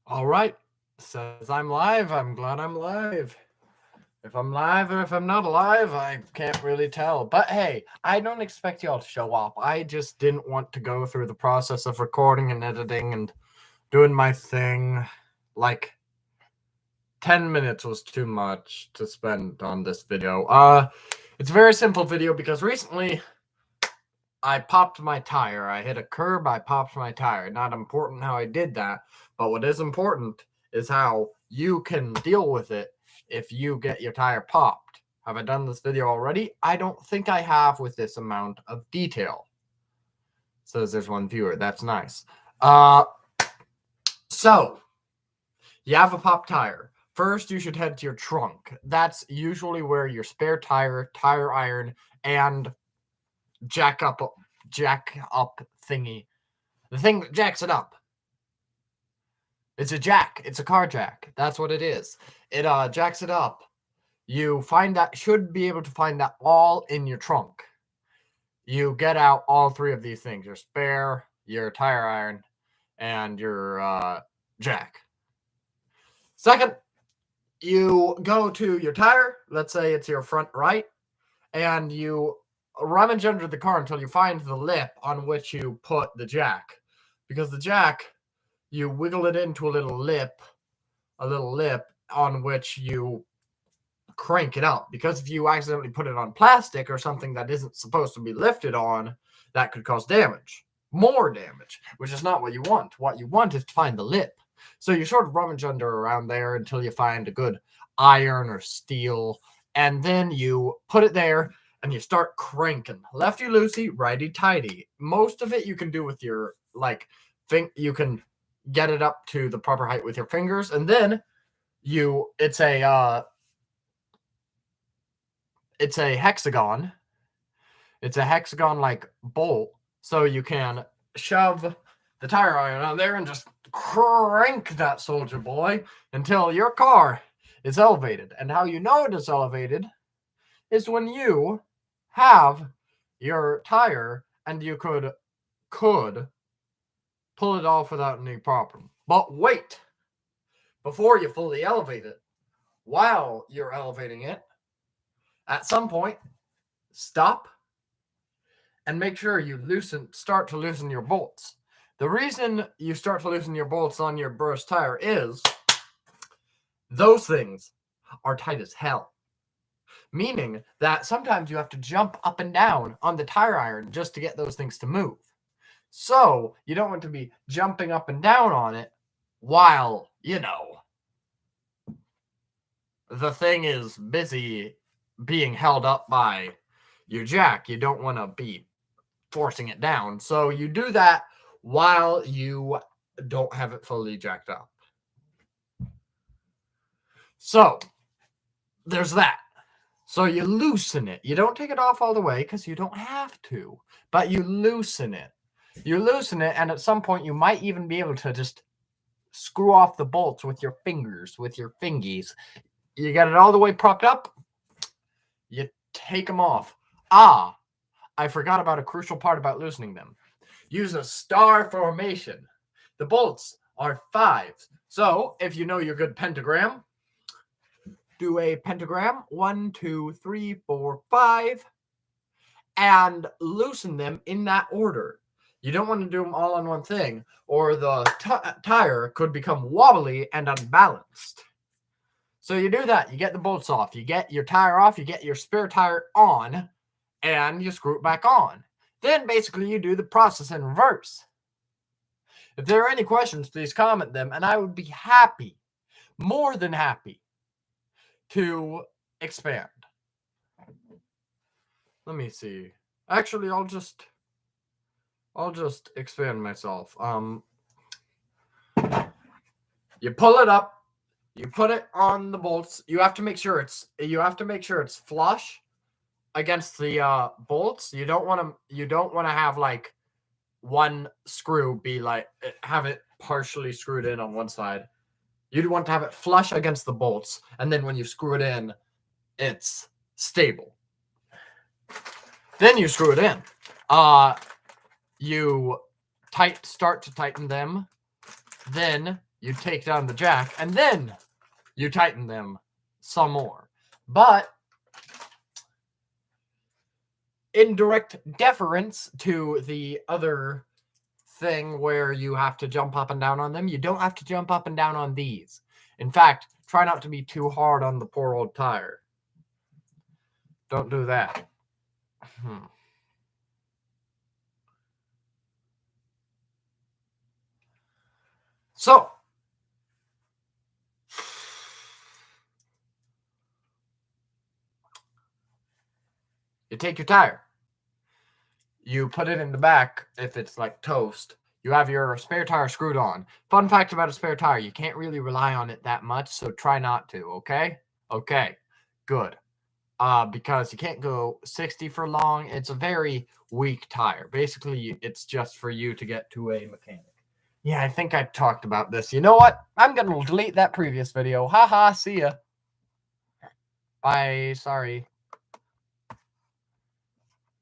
All right. Says I'm live. I'm glad I'm live. If I'm live or if I'm not alive, I can't really tell. But hey, I don't expect y'all to show up. I just didn't want to go through the process of recording and editing and doing my thing. Like 10 minutes was too much to spend on this video. It's a very simple video because recently I popped my tire. I hit a curb, I popped my tire. Not important how I did that, but what is important is how you can deal with it if you get your tire popped. Have I done this video already? I don't think I have with this amount of detail. Says there's one viewer. That's nice. So, you have a popped tire. First, you should head to your trunk. That's usually where your spare tire, tire iron, and jack up thingy. The thing that jacks it up. It's a jack. It's a car jack. That's what it is. It jacks it up. You should be able to find that all in your trunk. You get out all three of these things: your spare, your tire iron, and your jack. Second, you go to your tire. Let's say it's your front right, and you rummage under the car until you find the lip on which you put the jack. Because the jack, you wiggle it into a little lip on which you crank it up. Because if you accidentally put it on plastic or something that isn't supposed to be lifted on, that could cause damage. More damage, which is not what you want. What you want is to find the lip. So you sort of rummage under around there until you find a good iron or steel, and then you put it there and you start cranking. Lefty loosey, righty tighty. Most of it you can do with your you can get it up to the proper height with your fingers, and then it's a hexagon. It's a hexagon like bolt, so you can shove the tire iron on there and just crank that soldier boy until your car is elevated. And how you know it is elevated is when you have your tire and you could pull it off without any problem. But wait, before you fully elevate it, while you're elevating it, at some point, stop and make sure you start to loosen your bolts. The reason you start to loosen your bolts on your burst tire is those things are tight as hell. Meaning that sometimes you have to jump up and down on the tire iron just to get those things to move. So you don't want to be jumping up and down on it while, the thing is busy being held up by your jack. You don't want to be forcing it down. So you do that while you don't have it fully jacked up. So there's that. So you loosen it. You don't take it off all the way because you don't have to, but you loosen it. You loosen it, and at some point you might even be able to just screw off the bolts with your fingers, with your fingies. You get it all the way propped up. You take them off. I forgot about a crucial part about loosening them. Use a star formation. The bolts are fives. So if you know your good pentagram, do a pentagram, 1, 2, 3, 4, 5, and loosen them in that order. You don't want to do them all on one thing, or the tire could become wobbly and unbalanced. So you do that. You get the bolts off. You get your tire off. You get your spare tire on, and you screw it back on. Then basically you do the process in reverse. If there are any questions, please comment them, and I would be happy, more than happy, to expand. Let me see. Actually, I'll just expand myself. You pull it up, you put it on the bolts. You have to make sure it's flush against the bolts. You don't want to have like one screw be like have it partially screwed in on one side. You'd want to have it flush against the bolts, and then when you screw it in, it's stable. Then you screw it in. You start to tighten them. Then you take down the jack, and then you tighten them some more. But in direct deference to the other thing where you have to jump up and down on them, you don't have to jump up and down on these. In fact, try not to be too hard on the poor old tire. Don't do that. So, you take your tire. You put it in the back if it's like toast. You have your spare tire screwed on. Fun fact about a spare tire, you can't really rely on it that much, so try not to, okay? Okay, good. Because you can't go 60 for long. It's a very weak tire. Basically, it's just for you to get to a mechanic. Yeah, I think I talked about this. You know what? I'm going to delete that previous video. Haha, see ya. Bye, sorry.